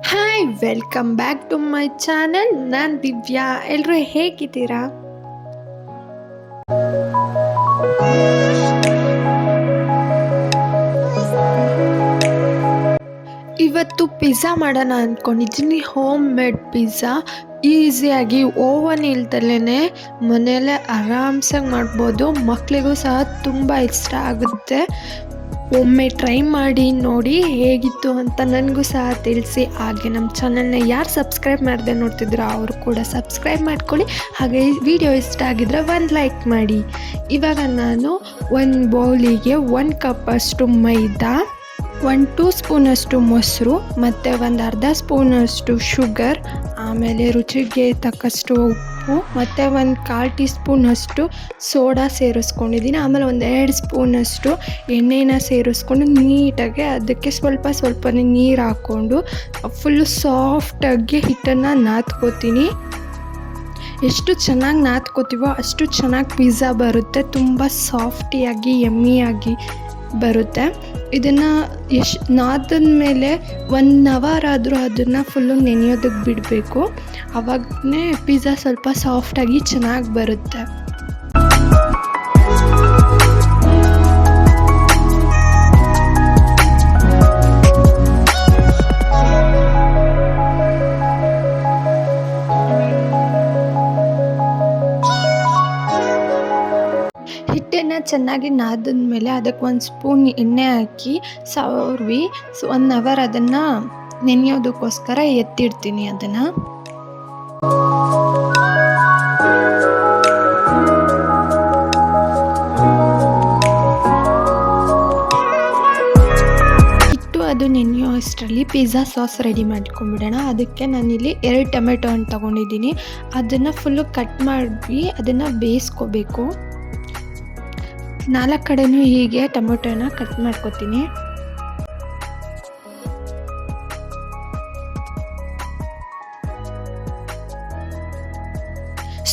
Hi, welcome back to my channel. ನಾನು ದಿವ್ಯಾ. ಎಲ್ಲರೂ ಹೇಗಿದ್ದೀರಾ? ಇವತ್ತು ಪಿಜ್ಜಾ ಮಾಡೋಣ ಅಂದ್ಕೊಂಡಿದ್ದೀನಿ. ಹೋಮ್ ಮೇಡ್ ಪಿಜ್ಜಾ ಈಸಿಯಾಗಿ ಓವನ್ ಇಲ್ದಲೇ ಮನೆಯಲ್ಲೇ ಆರಾಮ್ಸಾಗಿ ಮಾಡ್ಬೋದು. ಮಕ್ಕಳಿಗೂ ಸಹ ತುಂಬ ಇಷ್ಟ ಆಗುತ್ತೆ. ಒಮ್ಮೆ ಟ್ರೈ ಮಾಡಿ ನೋಡಿ ಹೇಗಿತ್ತು ಅಂತ ನನಗೂ ಸಹ ತಿಳಿಸಿ. ಹಾಗೆ ನಮ್ಮ ಚಾನಲ್ನ ಯಾರು ಸಬ್ಸ್ಕ್ರೈಬ್ ಮಾಡದೆ ನೋಡ್ತಿದ್ರೋ ಅವರು ಕೂಡ ಸಬ್ಸ್ಕ್ರೈಬ್ ಮಾಡ್ಕೊಳ್ಳಿ. ಹಾಗೆ ವಿಡಿಯೋ ಇಷ್ಟ ಆಗಿದ್ರೆ ಒಂದು ಲೈಕ್ ಮಾಡಿ. ಇವಾಗ ನಾನು ಒಂದು ಬೌಲಿಗೆ 1 ಕಪ್ಪಷ್ಟು ಮೈದಾ, 1-2 ಸ್ಪೂನಷ್ಟು ಮೊಸರು ಮತ್ತು ಒಂದು ಅರ್ಧ ಸ್ಪೂನಷ್ಟು ಶುಗರ್, ಆಮೇಲೆ ರುಚಿಗೆ ತಕ್ಕಷ್ಟು ಉಪ್ಪು ಮತ್ತು ಒಂದು 1/4 ಟೀ ಸ್ಪೂನಷ್ಟು ಸೋಡಾ ಸೇರಿಸ್ಕೊಂಡಿದ್ದೀನಿ. ಆಮೇಲೆ ಒಂದು 2 ಸ್ಪೂನಷ್ಟು ಎಣ್ಣೆನ ಸೇರಿಸ್ಕೊಂಡು ನೀಟಾಗಿ ಅದಕ್ಕೆ ಸ್ವಲ್ಪನೇ ನೀರು ಹಾಕ್ಕೊಂಡು ಫುಲ್ಲು ಸಾಫ್ಟಾಗಿ ಹಿಟ್ಟನ್ನು ನಾದ್ಕೋತೀನಿ. ಎಷ್ಟು ಚೆನ್ನಾಗಿ ನಾದ್ಕೋತೀವೋ ಅಷ್ಟು ಚೆನ್ನಾಗಿ ಪಿಜ್ಜಾ ಬರುತ್ತೆ. ತುಂಬ ಸಾಫ್ಟಿಯಾಗಿ ಯಮ್ಮಿಯಾಗಿ ಬರುತ್ತೆ. ಇದನ್ನು ನಾದಿದ ಮೇಲೆ 1 ಅವರ್ ಆದರೂ ಅದನ್ನು ಫುಲ್ಲು ನೆನೆಯೋದಕ್ಕೆ ಬಿಡಬೇಕು. ಆವಾಗಲೇ ಪಿಜ್ಜಾ ಸ್ವಲ್ಪ ಸಾಫ್ಟಾಗಿ ಚೆನ್ನಾಗಿ ಬರುತ್ತೆ. ಹಿಟ್ಟನ್ನು ಚೆನ್ನಾಗಿ ನಾದಿದ್ಮೇಲೆ ಅದಕ್ಕೆ 1 ಸ್ಪೂನ್ ಎಣ್ಣೆ ಹಾಕಿ ಸವರಿ 1 ಅವರ್ ಅದನ್ನು ನೆನೆಯೋದಕ್ಕೋಸ್ಕರ ಎತ್ತಿಡ್ತೀನಿ. ಅದನ್ನು ಹಿಟ್ಟು ಅದು ನೆನೆಯೋ ಅಷ್ಟರಲ್ಲಿ ಪಿಜ್ಜಾ ಸಾಸ್ ರೆಡಿ ಮಾಡ್ಕೊಂಡ್ಬಿಡೋಣ. ಅದಕ್ಕೆ ನಾನಿಲ್ಲಿ 2 ಟೊಮೆಟೊ ಹಣ್ಣು ತೊಗೊಂಡಿದ್ದೀನಿ. ಅದನ್ನು ಫುಲ್ಲು ಕಟ್ ಮಾಡಿ ಅದನ್ನು ಬೇಯಿಸ್ಕೋಬೇಕು. 4 ಕಡೆನೂ ಹೀಗೆ ಟೊಮೆಟೊನ ಕಟ್ ಮಾಡ್ಕೊತೀನಿ.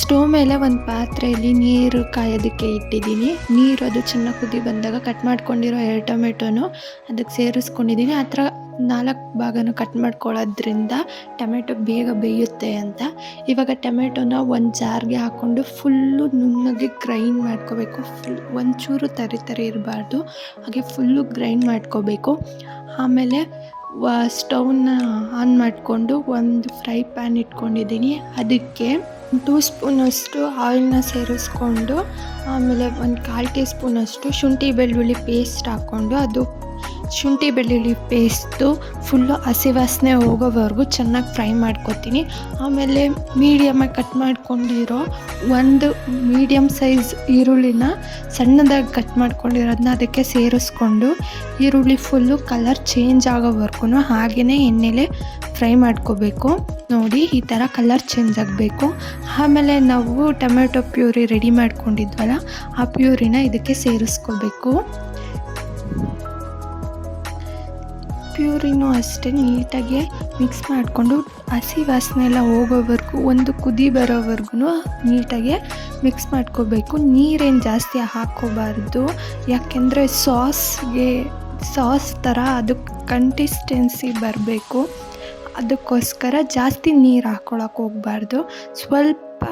ಸ್ಟವ್ ಮೇಲೆ ಒಂದು ಪಾತ್ರೆಯಲ್ಲಿ ನೀರು ಕಾಯೋದಕ್ಕೆ ಇಟ್ಟಿದ್ದೀನಿ. ನೀರು ಅದು ಚೆನ್ನಾಗಿ ಕುದಿ ಬಂದಾಗ ಕಟ್ ಮಾಡ್ಕೊಂಡಿರೋ 2 ಟೊಮೆಟೊನು ಅದಕ್ಕೆ ಸೇರಿಸ್ಕೊಂಡಿದ್ದೀನಿ. ಆ ಥರ 4 ಭಾಗನೂ ಕಟ್ ಮಾಡ್ಕೊಳ್ಳೋದ್ರಿಂದ ಟೊಮೆಟೊ ಬೇಗ ಬೇಯುತ್ತೆ ಅಂತ. ಇವಾಗ ಟೊಮೆಟೊನ ಒಂದು ಜಾರ್ಗೆ ಹಾಕ್ಕೊಂಡು ಫುಲ್ಲು ನುಣ್ಣಗೆ ಗ್ರೈಂಡ್ ಮಾಡ್ಕೋಬೇಕು. ಒಂಚೂರು ತರಿ ಇರಬಾರ್ದು, ಹಾಗೆ ಫುಲ್ಲು ಗ್ರೈಂಡ್ ಮಾಡ್ಕೋಬೇಕು. ಆಮೇಲೆ ಸ್ಟವ್ನ ಆನ್ ಮಾಡಿಕೊಂಡು ಒಂದು ಫ್ರೈ ಪ್ಯಾನ್ ಇಟ್ಕೊಂಡಿದ್ದೀನಿ. ಅದಕ್ಕೆ 2 ಸ್ಪೂನಷ್ಟು ಆಯಿಲ್ನ ಸೇರಿಸ್ಕೊಂಡು ಆಮೇಲೆ ಒಂದು 1/4 ಟೀ ಸ್ಪೂನಷ್ಟು ಶುಂಠಿ ಬೆಳ್ಳುಳ್ಳಿ ಪೇಸ್ಟ್ ಹಾಕ್ಕೊಂಡು ಅದು ಶುಂಠಿ ಬೆಳ್ಳುಳ್ಳಿ ಪೇಸ್ಟು ಫುಲ್ಲು ಹಸಿ ವಾಸನೆ ಹೋಗೋವರೆಗೂ ಚೆನ್ನಾಗಿ ಫ್ರೈ ಮಾಡ್ಕೊತೀನಿ. ಆಮೇಲೆ ಮೀಡಿಯಮಾಗಿ ಕಟ್ ಮಾಡ್ಕೊಂಡಿರೋ ಒಂದು ಮೀಡಿಯಮ್ ಸೈಜ್ ಈರುಳ್ಳಿನ ಸಣ್ಣದಾಗಿ ಕಟ್ ಮಾಡ್ಕೊಂಡಿರೋದನ್ನ ಅದಕ್ಕೆ ಸೇರಿಸ್ಕೊಂಡು ಈರುಳ್ಳಿ ಫುಲ್ಲು ಕಲರ್ ಚೇಂಜ್ ಆಗೋವರೆಗೂ ಹಾಗೆಯೇ ಎಣ್ಣೆಲೆ ಫ್ರೈ ಮಾಡ್ಕೋಬೇಕು. ನೋಡಿ, ಈ ಥರ ಕಲರ್ ಚೇಂಜ್ ಆಗಬೇಕು. ಆಮೇಲೆ ನಾವು ಟೊಮೆಟೊ ಪ್ಯೂರಿ ರೆಡಿ ಮಾಡ್ಕೊಂಡಿದ್ವಲ್ಲ, ಆ ಪ್ಯೂರಿನ ಇದಕ್ಕೆ ಸೇರಿಸ್ಕೋಬೇಕು. ಪ್ಯೂರಿನೂ ಅಷ್ಟೇ ನೀಟಾಗಿ ಮಿಕ್ಸ್ ಮಾಡಿಕೊಂಡು ಹಸಿ ವಾಸನೆ ಎಲ್ಲ ಹೋಗೋವರೆಗೂ ಒಂದು ಕುದಿ ಬರೋವರೆಗೂ ನೀಟಾಗಿ ಮಿಕ್ಸ್ ಮಾಡ್ಕೋಬೇಕು. ನೀರೇನು ಜಾಸ್ತಿ ಹಾಕ್ಕೋಬಾರ್ದು, ಯಾಕೆಂದರೆ ಸಾಸ್ ಥರ ಅದು ಕನ್ಸಿಸ್ಟೆನ್ಸಿ ಬರಬೇಕು. ಅದಕ್ಕೋಸ್ಕರ ಜಾಸ್ತಿ ನೀರು ಹಾಕ್ಕೊಳಕ್ಕೆ ಹೋಗಬಾರ್ದು, ಸ್ವಲ್ಪ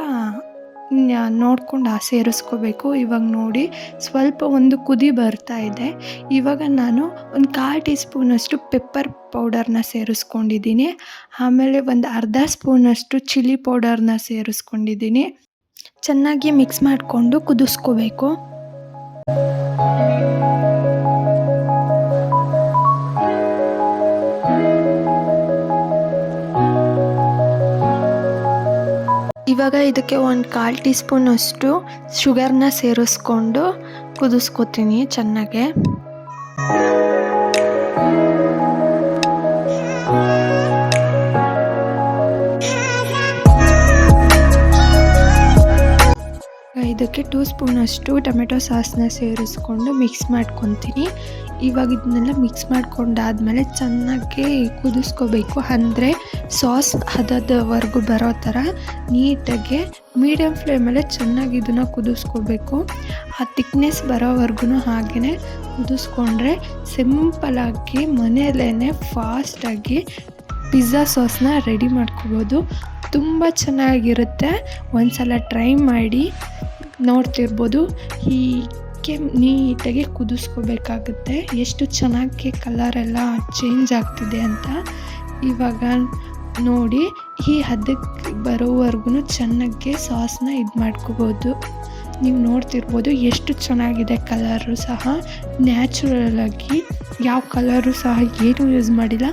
ನೋಡ್ಕೊಂಡು ಸೇರಿಸ್ಕೋಬೇಕು. ಇವಾಗ ನೋಡಿ ಸ್ವಲ್ಪ ಒಂದು ಕುದಿ ಬರ್ತಾ ಇದೆ. ಇವಾಗ ನಾನು ಒಂದು 1/4 ಟೀ ಸ್ಪೂನಷ್ಟು ಪೆಪ್ಪರ್ ಪೌಡರ್ನ ಸೇರಿಸ್ಕೊಂಡಿದ್ದೀನಿ. ಆಮೇಲೆ ಒಂದು ಅರ್ಧ ಸ್ಪೂನಷ್ಟು ಚಿಲ್ಲಿ ಪೌಡರ್ನ ಸೇರಿಸ್ಕೊಂಡಿದ್ದೀನಿ. ಚೆನ್ನಾಗಿ ಮಿಕ್ಸ್ ಮಾಡಿಕೊಂಡು ಕುದಿಸ್ಕೋಬೇಕು. ಇವಾಗ ಇದಕ್ಕೆ 1/4 ಟೀ ಸ್ಪೂನಷ್ಟು ಶುಗರ್ನ ಸೇರಿಸ್ಕೊಂಡು ಕುದಿಸ್ಕೊತೀನಿ ಚೆನ್ನಾಗೆ. ಇದಕ್ಕೆ 2 ಸ್ಪೂನಷ್ಟು ಟೊಮೆಟೊ ಸಾಸ್ನ ಸೇರಿಸ್ಕೊಂಡು ಮಿಕ್ಸ್ ಮಾಡ್ಕೊತೀನಿ. ಇವಾಗ ಇದನ್ನೆಲ್ಲ ಮಿಕ್ಸ್ ಮಾಡ್ಕೊಂಡಾದ್ಮೇಲೆ ಚೆನ್ನಾಗಿ ಕುದಿಸ್ಕೋಬೇಕು. ಅಂದರೆ ಸಾಸ್ ಹದದವರೆಗೂ ಬರೋ ಥರ ನೀಟಾಗಿ ಮೀಡಿಯಮ್ ಫ್ಲೇಮಲ್ಲೇ ಚೆನ್ನಾಗಿ ಇದನ್ನು ಕುದಿಸ್ಕೋಬೇಕು. ಆ ತಿಕ್ನೆಸ್ ಬರೋವರೆಗೂ ಹಾಗೆಯೇ ಕುದಿಸ್ಕೊಂಡ್ರೆ ಸಿಂಪಲಾಗಿ ಮನೆಯಲ್ಲೇ ಫಾಸ್ಟಾಗಿ ಪಿಜ್ಜಾ ಸಾಸ್ನ ರೆಡಿ ಮಾಡ್ಕೋಬೋದು. ತುಂಬ ಚೆನ್ನಾಗಿರುತ್ತೆ. ಒಂದ್ಸಲ ಟ್ರೈ ಮಾಡಿ. ನೋಡ್ತಿರ್ಬೋದು ಹೀಗೆ ನೀಟಾಗಿ ಕುದಿಸ್ಕೋಬೇಕಾಗುತ್ತೆ. ಎಷ್ಟು ಚೆನ್ನಾಗಿ ಕಲರೆಲ್ಲ ಚೇಂಜ್ ಆಗ್ತಿದೆ ಅಂತ. ಇವಾಗ ನೋಡಿ ಈ ಹದಕ್ಕೆ ಬರೋವರೆಗೂ ಚೆನ್ನಾಗಿ ಸಾಸ್ನ ಇದು ಮಾಡ್ಕೋಬೋದು. ನೀವು ನೋಡ್ತಿರ್ಬೋದು ಎಷ್ಟು ಚೆನ್ನಾಗಿದೆ. ಕಲರು ಸಹ ನ್ಯಾಚುರಲಾಗಿ ಯಾವ ಕಲರು ಸಹ ಏನೂ ಯೂಸ್ ಮಾಡಿಲ್ಲ.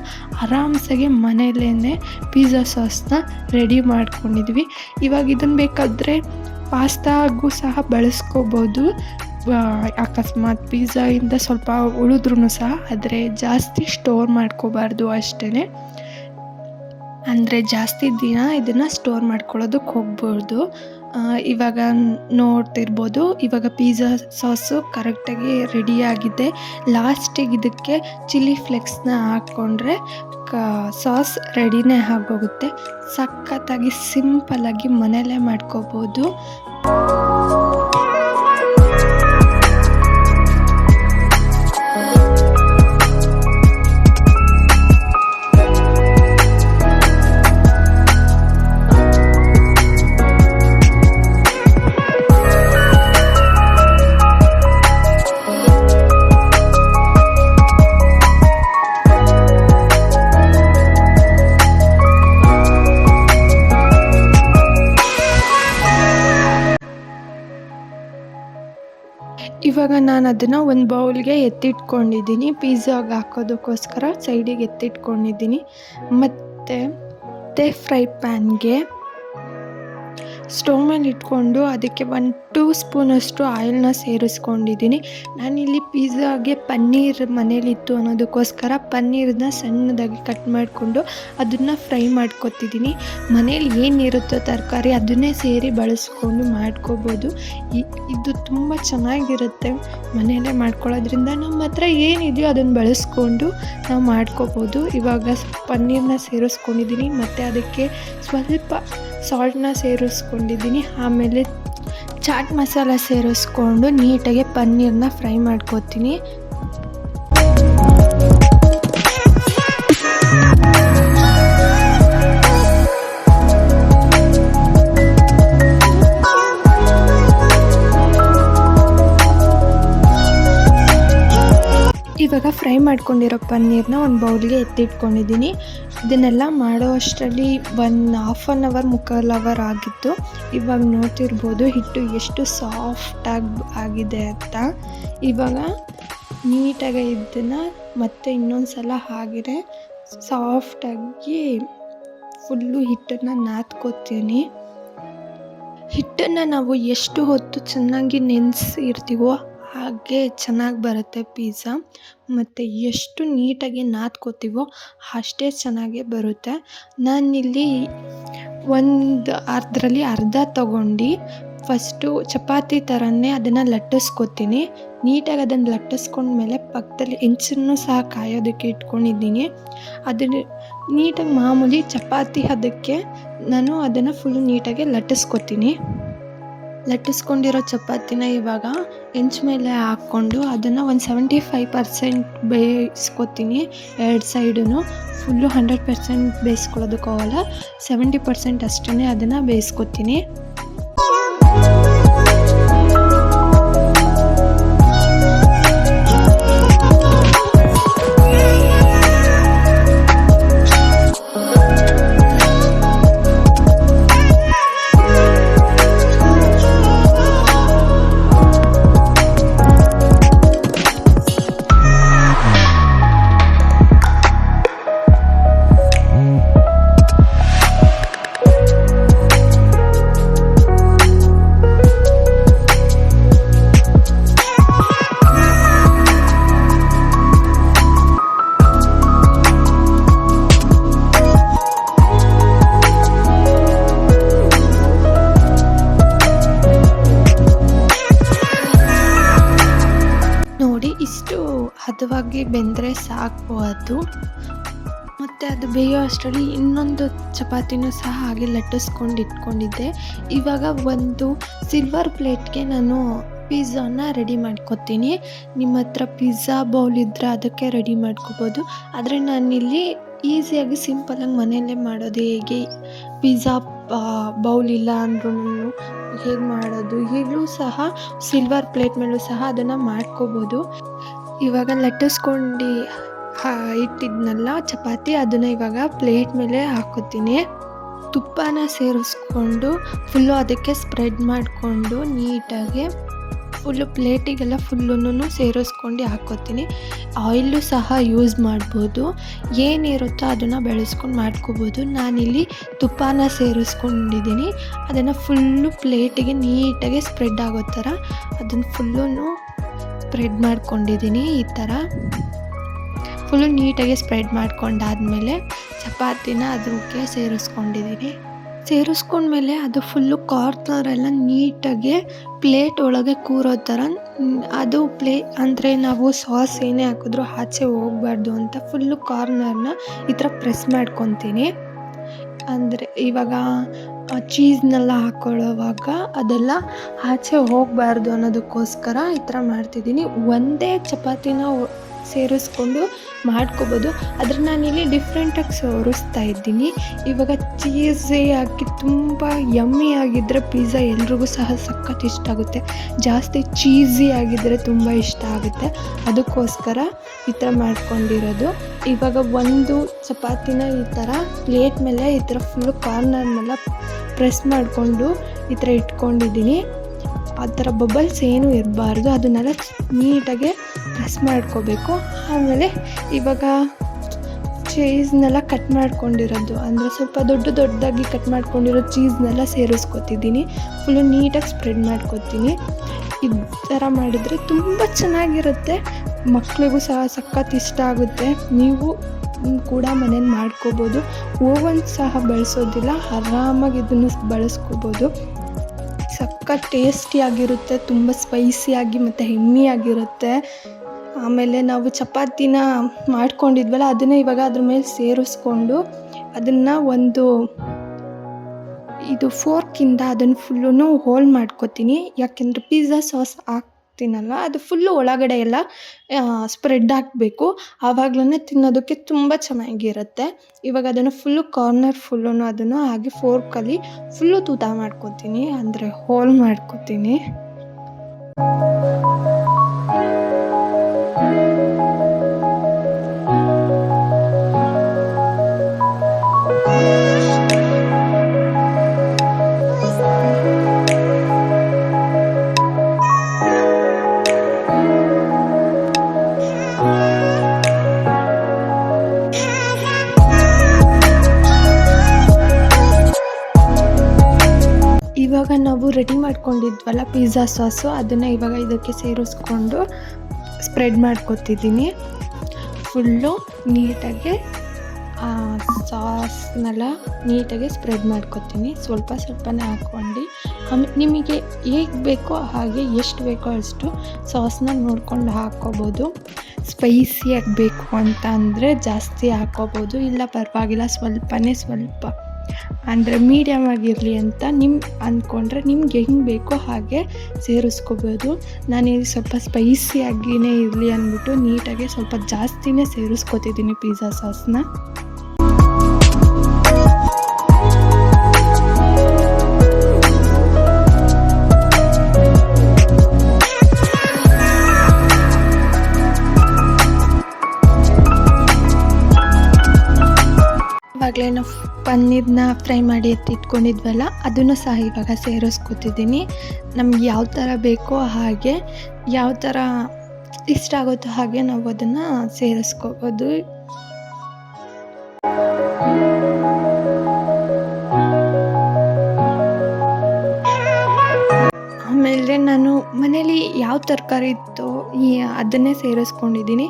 ಆರಾಮ್ಸಾಗಿ ಮನೆಯಲ್ಲೇ ಪಿಜ್ಜಾ ಸಾಸ್ನ ರೆಡಿ ಮಾಡ್ಕೊಂಡಿದ್ವಿ. ಇವಾಗ ಇದನ್ನು ಬೇಕಾದರೆ ಪಾಸ್ತಾಗೂ ಸಹ ಬಳಸ್ಕೋಬೋದು. ಅಕಸ್ಮಾತ್ ಪಿಜ್ಜಾಯಿಂದ ಸ್ವಲ್ಪ ಉಳಿದ್ರೂ ಸಹ, ಆದರೆ ಜಾಸ್ತಿ ಸ್ಟೋರ್ ಮಾಡ್ಕೋಬಾರ್ದು ಅಷ್ಟೇ. ಅಂದರೆ ಜಾಸ್ತಿ ದಿನ ಇದನ್ನು ಸ್ಟೋರ್ ಮಾಡ್ಕೊಳ್ಳೋದಕ್ಕೆ ಹೋಗ್ಬೋದು. ಇವಾಗ ನೋಡ್ತಿರ್ಬೋದು, ಇವಾಗ ಪಿಜ್ಜಾ ಸಾಸು ಕರೆಕ್ಟಾಗಿ ರೆಡಿಯಾಗಿದೆ. ಲಾಸ್ಟಿಗೆ ಇದಕ್ಕೆ ಚಿಲ್ಲಿ ಫ್ಲೆಕ್ಸ್ನ ಹಾಕ್ಕೊಂಡ್ರೆ ಸಾಸ್ ರೆಡಿನೇ ಆಗೋಗುತ್ತೆ. ಸಖತ್ತಾಗಿ ಸಿಂಪಲ್ಲಾಗಿ ಮನೆಯಲ್ಲೇ ಮಾಡ್ಕೋಬೋದು. ಇವಾಗ ನಾನು ಅದನ್ನು ಒಂದು ಬೌಲ್ಗೆ ಎತ್ತಿಟ್ಕೊಂಡಿದ್ದೀನಿ. ಪಿಜ್ಜಾಗೆ ಹಾಕೋದಕ್ಕೋಸ್ಕರ ಸೈಡಿಗೆ ಎತ್ತಿಟ್ಕೊಂಡಿದ್ದೀನಿ. ಮತ್ತು ಫ್ರೈ ಪ್ಯಾನ್ಗೆ ಸ್ಟವ್ ಮೇಲೆ ಇಟ್ಕೊಂಡು ಅದಕ್ಕೆ 1-2 ಸ್ಪೂನಷ್ಟು ಆಯಿಲ್ನ ಸೇರಿಸ್ಕೊಂಡಿದ್ದೀನಿ. ನಾನಿಲ್ಲಿ ಪಿಜ್ಜಾಗೆ ಪನ್ನೀರ್ ಮನೇಲಿತ್ತು ಅನ್ನೋದಕ್ಕೋಸ್ಕರ ಪನ್ನೀರನ್ನ ಸಣ್ಣದಾಗಿ ಕಟ್ ಮಾಡಿಕೊಂಡು ಅದನ್ನು ಫ್ರೈ ಮಾಡ್ಕೊತಿದ್ದೀನಿ. ಮನೇಲಿ ಏನಿರುತ್ತೋ ತರಕಾರಿ ಅದನ್ನೇ ಸೇರಿ ಬಳಸ್ಕೊಂಡು ಮಾಡ್ಕೋಬೋದು. ಇದು ತುಂಬ ಚೆನ್ನಾಗಿರುತ್ತೆ. ಮನೆಯಲ್ಲೇ ಮಾಡ್ಕೊಳ್ಳೋದ್ರಿಂದ ನಮ್ಮ ಹತ್ರ ಏನಿದೆಯೋ ಅದನ್ನು ಬಳಸ್ಕೊಂಡು ನಾವು ಮಾಡ್ಕೋಬೋದು. ಇವಾಗ ಪನ್ನೀರನ್ನ ಸೇರಿಸ್ಕೊಂಡಿದ್ದೀನಿ ಮತ್ತು ಅದಕ್ಕೆ ಸ್ವಲ್ಪ ಸಾಲ್ಟನ್ನ ಸೇರಿಸ್ಕೊಂಡಿದ್ದೀನಿ. ಆಮೇಲೆ ಚಾಟ್ ಮಸಾಲ ಸೇರಿಸ್ಕೊಂಡು ನೀಟಾಗಿ ಪನ್ನೀರನ್ನ ಫ್ರೈ ಮಾಡ್ಕೋತೀನಿ. ಇವಾಗ ಫ್ರೈ ಮಾಡ್ಕೊಂಡಿರೋ ಪನ್ನೀರನ್ನ ಒಂದು ಬೌಲ್ಗೆ ಎತ್ತಿಟ್ಕೊಂಡಿದ್ದೀನಿ. ಇದನ್ನೆಲ್ಲ ಮಾಡೋ ಅಷ್ಟರಲ್ಲಿ 1/2 ಮುಕ್ಕಾಲು ಅವರ್ ಆಗಿತ್ತು. ಇವಾಗ ನೋಡ್ತಿರ್ಬೋದು ಹಿಟ್ಟು ಎಷ್ಟು ಸಾಫ್ಟಾಗಿ ಆಗಿದೆ ಅಂತ. ಇವಾಗ ನೀಟಾಗಿ ಇದನ್ನು ಮತ್ತೆ ಇನ್ನೊಂದು ಸಲ ಹಾಗೆ ಸಾಫ್ಟಾಗಿ ಫುಲ್ಲು ಹಿಟ್ಟನ್ನು ನಾದ್ಕೋತೀನಿ. ಹಿಟ್ಟನ್ನು ನಾವು ಎಷ್ಟು ಹೊತ್ತು ಚೆನ್ನಾಗಿ ನೆನೆಸಿರ್ತೀವೋ ಹಾಗೆ ಚೆನ್ನಾಗಿ ಬರುತ್ತೆ ಪಿಜ್ಜಾ. ಮತ್ತು ಎಷ್ಟು ನೀಟಾಗಿ ನಾದ್ಕೋತೀವೋ ಅಷ್ಟೇ ಚೆನ್ನಾಗೇ ಬರುತ್ತೆ. ನಾನಿಲ್ಲಿ ಅದರಲ್ಲಿ ಅರ್ಧ ತಗೊಂಡು ಫಸ್ಟು ಚಪಾತಿ ಥರನೇ ಅದನ್ನು ಲಟ್ಟಿಸ್ಕೊತೀನಿ. ನೀಟಾಗಿ ಅದನ್ನು ಲಟ್ಟಿಸ್ಕೊಂಡ್ಮೇಲೆ ಪಕ್ಕದಲ್ಲಿ ಹೆಂಚನ್ನು ಸಹ ಕಾಯೋದಕ್ಕೆ ಇಟ್ಕೊಂಡಿದ್ದೀನಿ. ಅದನ್ನು ನೀಟಾಗಿ ಮಾಮೂಲಿ ಚಪಾತಿ ಅದಕ್ಕೆ ನಾನು ಅದನ್ನು ಫುಲ್ಲು ನೀಟಾಗಿ ಲಟ್ಟಿಸ್ಕೊತೀನಿ. ಲಟ್ಟಿಸ್ಕೊಂಡಿರೋ ಚಪಾತಿನ ಇವಾಗ ಹೆಂಚು ಮೇಲೆ ಹಾಕ್ಕೊಂಡು ಅದನ್ನು ಒಂದು 75% ಬೇಯಿಸ್ಕೊತೀನಿ. 2 ಸೈಡೂ ಫುಲ್ಲು 100% ಬೇಯಿಸ್ಕೊಳ್ಳೋದಕ್ಕಾಗಲ್ಲ. 70% ಅಷ್ಟೇ ಅದನ್ನು ಬೇಯಿಸ್ಕೊತೀನಿ. ಹದವಾಗಿ ಬೆಂದರೆ ಸಾಕು ಅದು. ಮತ್ತು ಮತ್ತು ಅದು ಬೇಯೋ ಅಷ್ಟರಲ್ಲಿ ಇನ್ನೊಂದು ಚಪಾತಿನೂ ಸಹ ಹಾಗೆ ಲಟ್ಟಿಸ್ಕೊಂಡು ಇಟ್ಕೊಂಡಿದ್ದೆ. ಇವಾಗ ಒಂದು ಸಿಲ್ವರ್ ಪ್ಲೇಟ್ಗೆ ನಾನು ಪಿಜ್ಜಾನ ರೆಡಿ ಮಾಡ್ಕೊತೀನಿ. ನಿಮ್ಮ ಹತ್ರ ಪಿಜ್ಜಾ ಬೌಲ್ ಇದ್ದರೆ ಅದಕ್ಕೆ ರೆಡಿ ಮಾಡ್ಕೋಬೋದು. ಆದರೆ ನಾನಿಲ್ಲಿ ಈಸಿಯಾಗಿ ಸಿಂಪಲಾಗಿ ಮನೆಯಲ್ಲೇ ಮಾಡೋದು ಹೇಗೆ, ಪಿಜ್ಜಾ ಬೌಲ್ ಇಲ್ಲ ಅಂದ್ರೂ ಹೇಗೆ ಮಾಡೋದು, ಈಗಲೂ ಸಹ ಸಿಲ್ವರ್ ಪ್ಲೇಟ್ ಮೇಲೂ ಸಹ ಅದನ್ನು ಮಾಡ್ಕೋಬೋದು. ಇವಾಗ ಲಟ್ಟಿಸ್ಕೊಂಡು ಇಟ್ಟಿದ್ನಲ್ಲ ಚಪಾತಿ, ಅದನ್ನು ಇವಾಗ ಪ್ಲೇಟ್ ಮೇಲೆ ಹಾಕೋತೀನಿ. ತುಪ್ಪನ ಸೇರಿಸ್ಕೊಂಡು ಫುಲ್ಲು ಅದಕ್ಕೆ ಸ್ಪ್ರೆಡ್ ಮಾಡಿಕೊಂಡು ನೀಟಾಗಿ ಫುಲ್ಲು ಪ್ಲೇಟಿಗೆಲ್ಲ ಫುಲ್ಲುನು ಸೇರಿಸ್ಕೊಂಡು ಹಾಕ್ಕೋತೀನಿ. ಆಯಿಲು ಸಹ ಯೂಸ್ ಮಾಡ್ಬೋದು, ಏನಿರುತ್ತೋ ಅದನ್ನು ಬೆಳೆಸ್ಕೊಂಡು ಮಾಡ್ಕೋಬೋದು. ನಾನಿಲ್ಲಿ ತುಪ್ಪನ ಸೇರಿಸ್ಕೊಂಡಿದ್ದೀನಿ. ಅದನ್ನು ಫುಲ್ಲು ಪ್ಲೇಟಿಗೆ ನೀಟಾಗಿ ಸ್ಪ್ರೆಡ್ ಆಗೋ ಥರ ಅದನ್ನು ಫುಲ್ಲೂ ಸ್ಪ್ರೆಡ್ ಮಾಡ್ಕೊಂಡಿದ್ದೀನಿ. ಈ ಥರ ಫುಲ್ಲು ನೀಟಾಗಿ ಸ್ಪ್ರೆಡ್ ಮಾಡ್ಕೊಂಡಾದಮೇಲೆ ಚಪಾತಿನ ಅದಕ್ಕೆ ಸೇರಿಸ್ಕೊಂಡಿದ್ದೀನಿ. ಸೇರಿಸ್ಕೊಂಡ್ಮೇಲೆ ಅದು ಫುಲ್ಲು ಕಾರ್ನರೆಲ್ಲ ನೀಟಾಗಿ ಪ್ಲೇಟ್ ಒಳಗೆ ಕೂರೋ ಥರ ಅದು ಅಂದರೆ ನಾವು ಸಾಸ್ ಏನೇ ಹಾಕಿದ್ರೂ ಆಚೆ ಹೋಗಬಾರ್ದು ಅಂತ ಫುಲ್ಲು ಕಾರ್ನರ್ನ ಈ ಥರ ಪ್ರೆಸ್ ಮಾಡ್ಕೊತೀನಿ. ಅಂದರೆ ಇವಾಗ ಚೀಸ್ನೆಲ್ಲ ಹಾಕೊಳ್ಳೋವಾಗ ಅದೆಲ್ಲ ಆಚೆ ಹೋಗಬಾರ್ದು ಅನ್ನೋದಕ್ಕೋಸ್ಕರ ಈ ಥರ ಮಾಡ್ತಿದ್ದೀನಿ. ಒಂದೇ ಚಪಾತಿನ ಸೇರಿಸ್ಕೊಂಡು ಮಾಡ್ಕೋಬೋದು, ಆದರೆ ನಾನಿಲ್ಲಿ ಡಿಫ್ರೆಂಟಾಗಿ ಸೇರಿಸ್ತಾ ಇದ್ದೀನಿ. ಇವಾಗ ಚೀಸೇ ಹಾಕಿ ತುಂಬ ಯಮ್ಮಿ ಆಗಿದ್ದರೆ ಪಿಜ್ಜಾ ಎಲ್ರಿಗೂ ಸಹ ಸಖತ್ ಇಷ್ಟ ಆಗುತ್ತೆ. ಜಾಸ್ತಿ ಚೀಸಿ ಆಗಿದ್ದರೆ ತುಂಬ ಇಷ್ಟ ಆಗುತ್ತೆ, ಅದಕ್ಕೋಸ್ಕರ ಈ ಥರ ಮಾಡ್ಕೊಂಡಿರೋದು. ಇವಾಗ ಒಂದು ಚಪಾತಿನ ಈ ಥರ ಪ್ಲೇಟ್ ಮೇಲೆ ಈ ಥರ ಫುಲ್ಲು ಕಾರ್ನರ್ನೆಲ್ಲ ಪ್ರೆಸ್ ಮಾಡಿಕೊಂಡು ಈ ಥರ ಇಟ್ಕೊಂಡಿದ್ದೀನಿ. ಆ ಥರ ಬಬಲ್ಸ್ ಏನೂ ಇರಬಾರ್ದು, ಅದನ್ನೆಲ್ಲ ನೀಟಾಗಿ ಪ್ರೆಸ್ ಮಾಡ್ಕೋಬೇಕು. ಆಮೇಲೆ ಇವಾಗ ಚೀಸ್ನೆಲ್ಲ ಕಟ್ ಮಾಡ್ಕೊಂಡಿರೋದು, ಅಂದರೆ ಸ್ವಲ್ಪ ದೊಡ್ಡದಾಗಿ ಕಟ್ ಮಾಡ್ಕೊಂಡಿರೋ ಚೀಸ್ನೆಲ್ಲ ಸೇರಿಸ್ಕೊತಿದ್ದೀನಿ. ಫುಲ್ಲು ನೀಟಾಗಿ ಸ್ಪ್ರೆಡ್ ಮಾಡ್ಕೊತೀನಿ. ಈ ಥರ ಮಾಡಿದರೆ ತುಂಬ ಚೆನ್ನಾಗಿರುತ್ತೆ, ಮಕ್ಕಳಿಗೂ ಸಹ ಸಖತ್ ಇಷ್ಟ ಆಗುತ್ತೆ. ನೀವು ಕೂಡ ಮನೇಲಿ ಮಾಡ್ಕೋಬೋದು. ಓವನ್ ಸಹ ಬಳಸೋದಿಲ್ಲ, ಆರಾಮಾಗಿ ಇದನ್ನು ಬಳಸ್ಕೋಬೋದು. ಸಖತ್ ಟೇಸ್ಟಿಯಾಗಿರುತ್ತೆ, ತುಂಬ ಸ್ಪೈಸಿಯಾಗಿ ಮತ್ತು ಹೆಮ್ಮಿಯಾಗಿರುತ್ತೆ. ಆಮೇಲೆ ನಾವು ಚಪಾತಿನ ಮಾಡ್ಕೊಂಡಿದ್ವಲ್ಲ ಅದನ್ನು ಇವಾಗ ಅದ್ರ ಮೇಲೆ ಸೇರಿಸ್ಕೊಂಡು ಅದನ್ನು ಒಂದು ಇದು ಫೋರ್ಕಿಂದ ಅದನ್ನು ಫುಲ್ಲೂ ಹೋಲ್ ಮಾಡ್ಕೊತೀನಿ. ಯಾಕೆಂದರೆ ಪಿಜ್ಜಾ ಸಾಸ್ ಹಾಕ್ತೀನಲ್ಲ ಅದು ಫುಲ್ಲು ಒಳಗಡೆ ಎಲ್ಲ ಸ್ಪ್ರೆಡ್ ಆಗಬೇಕು, ಆವಾಗಲೇ ತಿನ್ನೋದಕ್ಕೆ ತುಂಬ ಚೆನ್ನಾಗಿರುತ್ತೆ. ಇವಾಗ ಅದನ್ನು ಫುಲ್ಲು ಕಾರ್ನರ್ ಫುಲ್ಲೂ ಅದನ್ನು ಹಾಗೆ ಫೋರ್ಕಲ್ಲಿ ಫುಲ್ಲು ತೂತ ಮಾಡ್ಕೊತೀನಿ, ಅಂದರೆ ಹೋಲ್ ಮಾಡ್ಕೊತೀನಿ. ಇವಾಗ ನಾವು ರೆಡಿ ಮಾಡ್ಕೊಂಡಿದ್ವಲ್ಲ ಪಿಜ್ಜಾ ಸಾಸು, ಅದನ್ನು ಇವಾಗ ಇದಕ್ಕೆ ಸೇರಿಸ್ಕೊಂಡು ಸ್ಪ್ರೆಡ್ ಮಾಡ್ಕೊತಿದ್ದೀನಿ. ಫುಲ್ಲು ನೀಟಾಗಿ ಸಾಸ್ನೆಲ್ಲ ನೀಟಾಗಿ ಸ್ಪ್ರೆಡ್ ಮಾಡ್ಕೊತೀನಿ, ಸ್ವಲ್ಪನೇ ಹಾಕ್ಕೊಂಡು. ಆಮೇಲೆ ನಿಮಗೆ ಹೇಗೆ ಬೇಕೋ ಹಾಗೆ ಎಷ್ಟು ಬೇಕೋ ಅಷ್ಟು ಸಾಸ್ನ ನೋಡ್ಕೊಂಡು ಹಾಕ್ಕೋಬೋದು. ಸ್ಪೈಸಿಯಾಗಿ ಬೇಕು ಅಂತ ಅಂದರೆ ಜಾಸ್ತಿ ಹಾಕ್ಕೋಬೋದು, ಇಲ್ಲ ಪರವಾಗಿಲ್ಲ ಸ್ವಲ್ಪ ಅಂದರೆ ಮೀಡಿಯಮ್ ಆಗಿರಲಿ ಅಂತ ಅಂದ್ಕೊಂಡ್ರೆ ನಿಮ್ಗೆ ಹೆಂಗೆ ಬೇಕೋ ಹಾಗೆ ಸೇರಿಸ್ಕೋಬೋದು. ನಾನಿಲ್ಲಿ ಸ್ವಲ್ಪ ಸ್ಪೈಸಿಯಾಗಿಯೇ ಇರಲಿ ಅಂದ್ಬಿಟ್ಟು ನೀಟಾಗಿ ಸ್ವಲ್ಪ ಜಾಸ್ತಿನೇ ಸೇರಿಸ್ಕೊತಿದ್ದೀನಿ ಪಿಜ್ಜಾ ಸಾಸ್ನ. ಇವಾಗಲೇ ನಾವು ಪನ್ನೀರ್ನ ಫ್ರೈ ಮಾಡಿ ಎತ್ತಿಟ್ಕೊಂಡಿದ್ವಲ್ಲ ಅದನ್ನು ಸಹ ಇವಾಗ ಸೇರಿಸ್ಕೊತಿದ್ದೀನಿ. ನಮ್ಗೆ ಯಾವ ಥರ ಬೇಕೋ ಹಾಗೆ, ಯಾವ ಥರ ಇಷ್ಟ ಆಗುತ್ತೋ ಹಾಗೆ ನಾವು ಅದನ್ನು ಸೇರಿಸ್ಕೋಬೋದು. ಆಮೇಲೆ ನಾನು ಮನೇಲಿ ಯಾವ ತರಕಾರಿ ಇತ್ತೋ ಅದನ್ನೇ ಸೇರಿಸ್ಕೊಂಡಿದ್ದೀನಿ.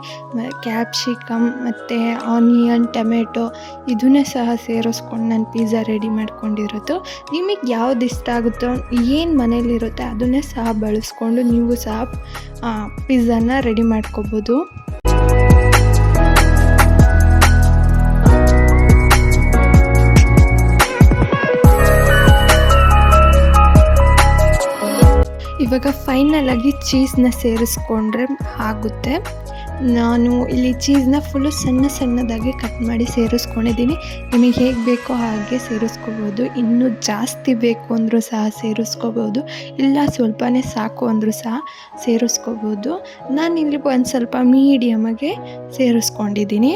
ಕ್ಯಾಪ್ಸಿಕಮ್ ಮತ್ತು ಆನಿಯನ್, ಟೊಮೆಟೊ ಇದನ್ನೇ ಸಹ ಸೇರಿಸ್ಕೊಂಡು ನಾನು ಪಿಜ್ಜಾ ರೆಡಿ ಮಾಡ್ಕೊಂಡಿರೋದು. ನಿಮಗೆ ಯಾವ್ದು ಇಷ್ಟ ಆಗುತ್ತೋ, ಏನು ಮನೇಲಿರುತ್ತೆ ಅದನ್ನೇ ಸಹ ಬಳಸ್ಕೊಂಡು ನೀವು ಸಹ ಪಿಜ್ಜಾನ ರೆಡಿ ಮಾಡ್ಕೋಬೋದು. ಇವಾಗ ಫೈನಲ್ ಆಗಿ ಚೀಸ್ನ ಸೇರಿಸ್ಕೊಂಡ್ರೆ ಆಗುತ್ತೆ. ನಾನು ಇಲ್ಲಿ ಚೀಸ್ನ ಫುಲ್ಲು ಸಣ್ಣದಾಗಿ ಕಟ್ ಮಾಡಿ ಸೇರಿಸ್ಕೊಂಡಿದ್ದೀನಿ. ನಿಮಗೆ ಹೇಗೆ ಬೇಕೋ ಹಾಗೆ ಸೇರಿಸ್ಕೋಬೋದು. ಇನ್ನೂ ಜಾಸ್ತಿ ಬೇಕು ಅಂದರೂ ಸಹ ಸೇರಿಸ್ಕೋಬೋದು, ಇಲ್ಲ ಸ್ವಲ್ಪನೇ ಸಾಕು ಅಂದರೂ ಸಹ ಸೇರಿಸ್ಕೋಬೋದು. ನಾನಿಲ್ಲಿ ಒಂದು ಸ್ವಲ್ಪ ಮೀಡಿಯಮಾಗೆ ಸೇರಿಸ್ಕೊಂಡಿದ್ದೀನಿ.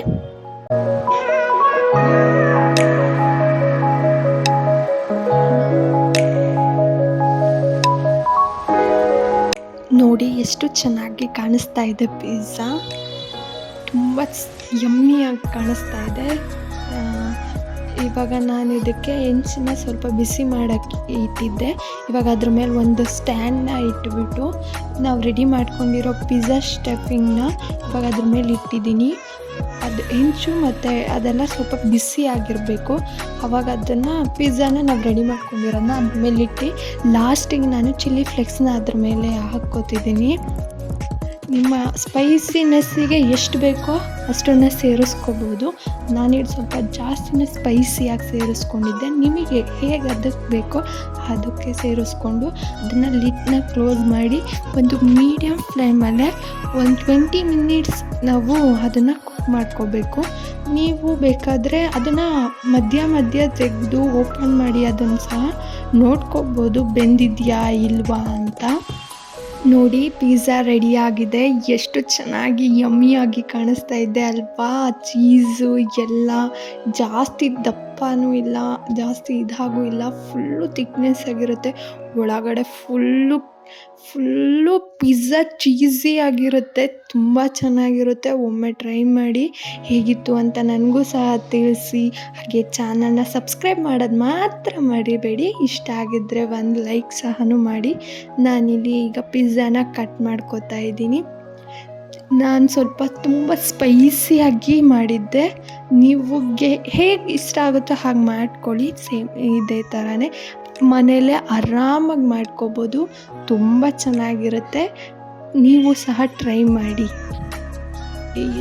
ನೋಡಿ ಎಷ್ಟು ಚೆನ್ನಾಗಿ ಕಾಣಿಸ್ತಾ ಇದೆ ಪಿಜ್ಜಾ. ತುಂಬ ಯಮ್ಮಿಯಾಗಿ ಕಾಣಿಸ್ತಾ ಇದೆ. ಇವಾಗ ನಾನು ಇದಕ್ಕೆ ಹೆಂಚನ್ನ ಸ್ವಲ್ಪ ಬಿಸಿ ಮಾಡೋಕ್ಕೆ ಇಟ್ಟಿದ್ದೆ. ಇವಾಗ ಅದ್ರ ಮೇಲೆ ಒಂದು ಸ್ಟ್ಯಾಂಡನ್ನ ಇಟ್ಬಿಟ್ಟು ನಾವು ರೆಡಿ ಮಾಡ್ಕೊಂಡಿರೋ ಪಿಜ್ಜಾ ಸ್ಟಫಿಂಗ್ನ ಇವಾಗ ಅದ್ರ ಮೇಲೆ ಇಟ್ಟಿದ್ದೀನಿ. ಅದು ಹೆಂಚು ಮತ್ತು ಅದೆಲ್ಲ ಸ್ವಲ್ಪ ಬಿಸಿ ಆಗಿರಬೇಕು. ಆವಾಗ ಅದನ್ನು ಪಿಜ್ಜಾನ ನಾವು ರೆಡಿ ಮಾಡ್ಕೊಂಡಿರೋದನ್ನ ಅದ್ರ ಮೇಲೆ ಇಟ್ಟು ಲಾಸ್ಟಿಗೆ ನಾನು ಚಿಲ್ಲಿ ಫ್ಲೇಕ್ಸ್ನ ಅದ್ರ ಮೇಲೆ ಹಾಕ್ಕೋತಿದ್ದೀನಿ. ನಿಮ್ಮ ಸ್ಪೈಸಿನೆಸ್ಸಿಗೆ ಎಷ್ಟು ಬೇಕೋ ಅಷ್ಟನ್ನು ಸೇರಿಸ್ಕೋಬೋದು. ನಾನಿಲ್ಲಿ ಸ್ವಲ್ಪ ಜಾಸ್ತಿನೇ ಸ್ಪೈಸಿಯಾಗಿ ಸೇರಿಸ್ಕೊಂಡಿದ್ದೆ. ನಿಮಗೆ ಹೇಗೆ ಅದಕ್ಕೆ ಬೇಕೋ ಅದಕ್ಕೆ ಸೇರಿಸ್ಕೊಂಡು ಅದನ್ನು ಲಿಡ್ನ ಕ್ಲೋಸ್ ಮಾಡಿ ಒಂದು ಮೀಡಿಯಮ್ ಫ್ಲೇಮಲ್ಲೇ ಒಂದು 20 ಮಿನಿಟ್ಸ್ ನಾವು ಅದನ್ನು ಕುಕ್ ಮಾಡ್ಕೋಬೇಕು. ನೀವು ಬೇಕಾದರೆ ಅದನ್ನು ಮಧ್ಯ ತೆಗೆದು ಓಪನ್ ಮಾಡಿ ಅದನ್ನು ಸಹ ನೋಡ್ಕೋಬೋದು ಬೆಂದಿದೆಯಾ ಇಲ್ವಾ ಅಂತ. ನೋಡಿ ಪಿಜ್ಜಾ ರೆಡಿಯಾಗಿದೆ. ಎಷ್ಟು ಚೆನ್ನಾಗಿ ಯಮ್ಮಿಯಾಗಿ ಕಾಣಿಸ್ತಾ ಇದೆ ಅಲ್ವಾ. ಚೀಸು ಎಲ್ಲ ಜಾಸ್ತಿ ದಪ್ಪನೂ ಇಲ್ಲ, ಜಾಸ್ತಿ ಇದಾಗೂ ಇಲ್ಲ, ಫುಲ್ಲು ಥಿಕ್ನೆಸ್ ಆಗಿರುತ್ತೆ. ಒಳಗಡೆ ಫುಲ್ಲು ಪಿಜ್ಜಾ ಚೀಸಿ ಆಗಿರುತ್ತೆ. ತುಂಬ ಚೆನ್ನಾಗಿರುತ್ತೆ. ಒಮ್ಮೆ ಟ್ರೈ ಮಾಡಿ ಹೇಗಿತ್ತು ಅಂತ ನನಗೂ ಸಹ ತಿಳಿಸಿ. ಹಾಗೆ ಚಾನಲ್ನ ಸಬ್ಸ್ಕ್ರೈಬ್ ಮಾಡೋದು ಮಾತ್ರ ಮರಿಬೇಡಿ. ಇಷ್ಟ ಆಗಿದ್ದರೆ ಒಂದು ಲೈಕ್ ಸಹ ಮಾಡಿ. ನಾನಿಲ್ಲಿ ಈಗ ಪಿಜ್ಜಾನ ಕಟ್ ಮಾಡ್ಕೋತಾ ಇದ್ದೀನಿ. ನಾನು ಸ್ವಲ್ಪ ತುಂಬ ಸ್ಪೈಸಿಯಾಗಿ ಮಾಡಿದ್ದೆ. ನೀವುಗೆ ಹೇಗೆ ಇಷ್ಟ ಆಗುತ್ತೋ ಹಾಗೆ ಮಾಡ್ಕೊಳ್ಳಿ. ಸೇಮ್ ಇದೇ ಥರನೇ ಮನೆಯಲ್ಲೇ ಆರಾಮಾಗಿ ಮಾಡ್ಕೋಬೋದು. ತುಂಬ ಚೆನ್ನಾಗಿರುತ್ತೆ. ನೀವು ಸಹ ಟ್ರೈ ಮಾಡಿ.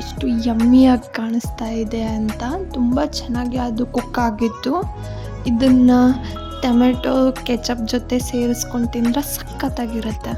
ಎಷ್ಟು ಯಮ್ಮಿಯಾಗಿ ಕಾಣಿಸ್ತಾ ಇದೆ ಅಂತ. ತುಂಬ ಚೆನ್ನಾಗಿ ಅದು ಕುಕ್ ಆಗಿತ್ತು. ಇದನ್ನು ಟೊಮೆಟೊ ಕೆಚಪ್ ಜೊತೆ ಸೇರಿಸ್ಕೊಂಡು ತಿಂದರೆ ಸಖತ್ತಾಗಿರುತ್ತೆ.